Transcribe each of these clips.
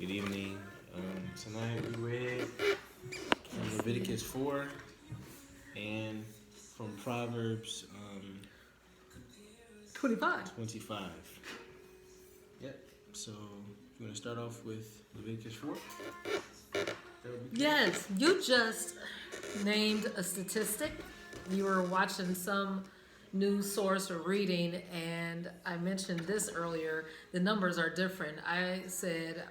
Good evening. Tonight we read from Leviticus 4 and from Proverbs 25. Yep. So you want to start off with Leviticus 4? Yes, you just named a statistic. You were watching some news source or reading, and I mentioned this earlier. The numbers are different. I said,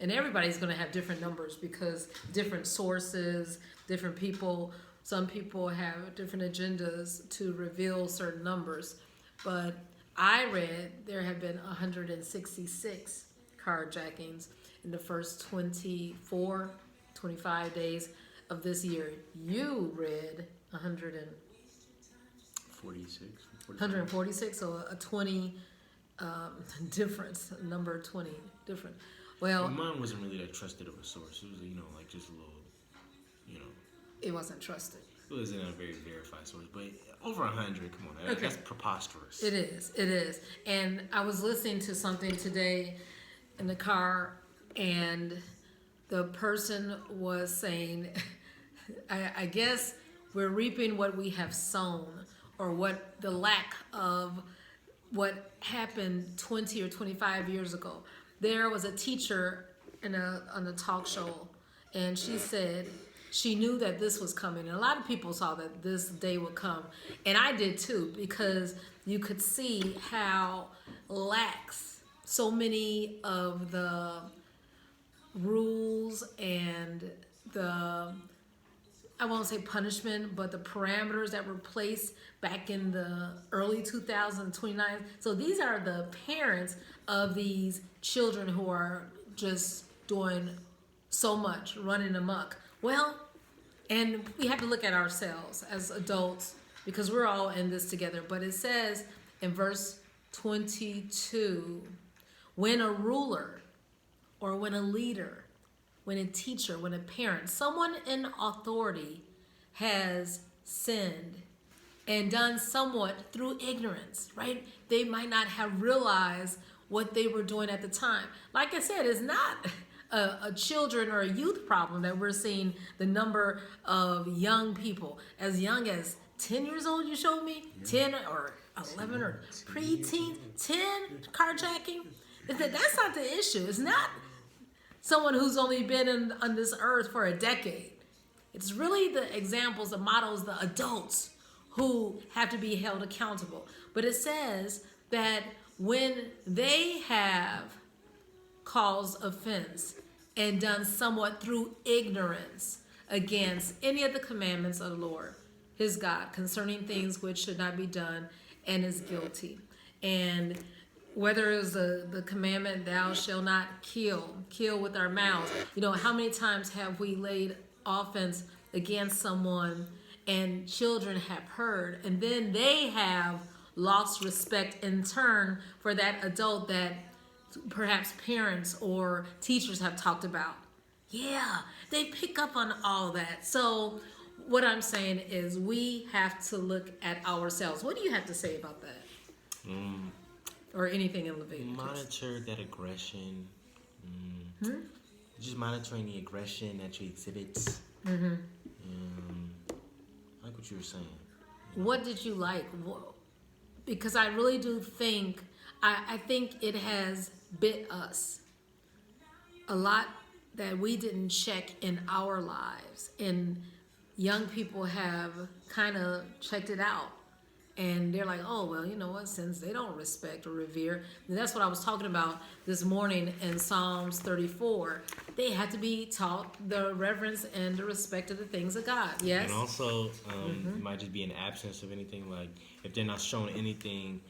and everybody's going to have different numbers because different sources, different people, some people have different agendas to reveal certain numbers. But I read there have been 166 carjackings in the first 24, 25 days of this year. You read 146, so a 20 difference, number 20 different. Well, mine wasn't really that trusted of a source. It was, like just a little, it wasn't trusted. It wasn't a very verified source, but over 100, come on, that's preposterous. It is. And I was listening to something today in the car, and the person was saying, I guess we're reaping what we have sown, or what the lack of what happened 20 or 25 years ago. There was a teacher on a talk show, and she said she knew that this was coming. And a lot of people saw that this day would come. And I did too, because you could see how lax so many of the rules and the, I won't say punishment, but the parameters that were placed back in the early 2029. So these are the parents of these children who are just doing so much, running amok. Well, and we have to look at ourselves as adults because we're all in this together. But it says in verse 22, when a ruler or when a leader, when a teacher, when a parent, someone in authority has sinned and done somewhat through ignorance, right? They might not have realized what they were doing at the time. Like I said, it's not a children or a youth problem that we're seeing the number of young people as young as 10 years old, you showed me? 10 or 11 or pre-teen, 10 carjacking? That's not the issue. It's not someone who's only been on this earth for a decade. It's really the examples, the models, the adults who have to be held accountable. But it says that when they have caused offense and done somewhat through ignorance against any of the commandments of the Lord, his God, concerning things which should not be done, and is guilty. And whether it was the commandment, thou shalt not kill with our mouths. How many times have we laid offense against someone and children have heard, and then they have lost respect in turn for that adult that perhaps parents or teachers have talked about. Yeah, they pick up on all that. So what I'm saying is we have to look at ourselves. What do you have to say about that? Or anything in Leviticus? Monitor that aggression. Just monitoring the aggression that you exhibit. Like what you were saying. What did you like? Because I really do think, I think it has bit us a lot that we didn't check in our lives. And young people have kind of checked it out. And they're like, oh, well, you know what, since they don't respect or revere. And that's what I was talking about this morning in Psalms 34. They had to be taught the reverence and the respect of the things of God. Yes? And also, it might just be an absence of anything. Like, if they're not shown anything,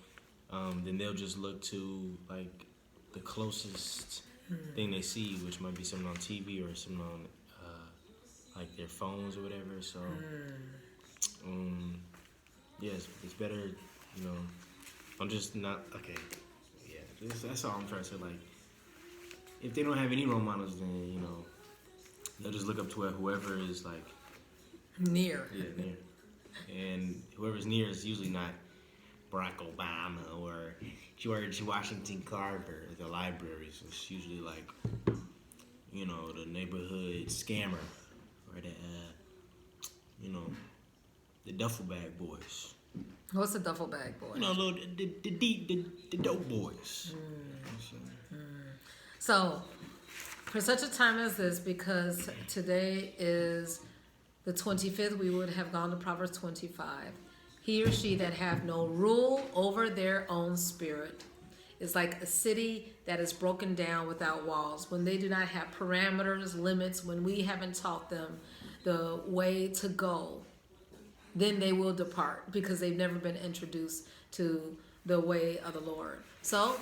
then they'll just look to, like, the closest thing they see, which might be something on TV or something on, like, their phones or whatever. So, yes, it's better, I'm just not, okay, yeah, that's all I'm trying to say, like, if they don't have any role models, then, they'll just look up to whoever is, like, near. Yeah, near. And whoever's near is usually not Barack Obama or George Washington Carver at the libraries. It's usually, like, you know, the neighborhood scammer, or the, you know, the duffel bag boys. What's a duffel bag boy? You know, the dope boys. So, for such a time as this, because today is the 25th, we would have gone to Proverbs 25. He or she that have no rule over their own spirit is like a city that is broken down without walls. When they do not have parameters, limits, when we haven't taught them the way to go, then they will depart because they've never been introduced to the way of the Lord. So,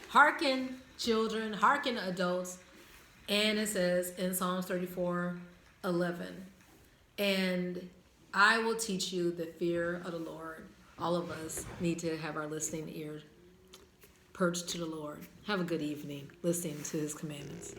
hearken, children, hearken, adults. And it says in Psalms 34:11, and I will teach you the fear of the Lord. All of us need to have our listening ear perched to the Lord. Have a good evening listening to his commandments.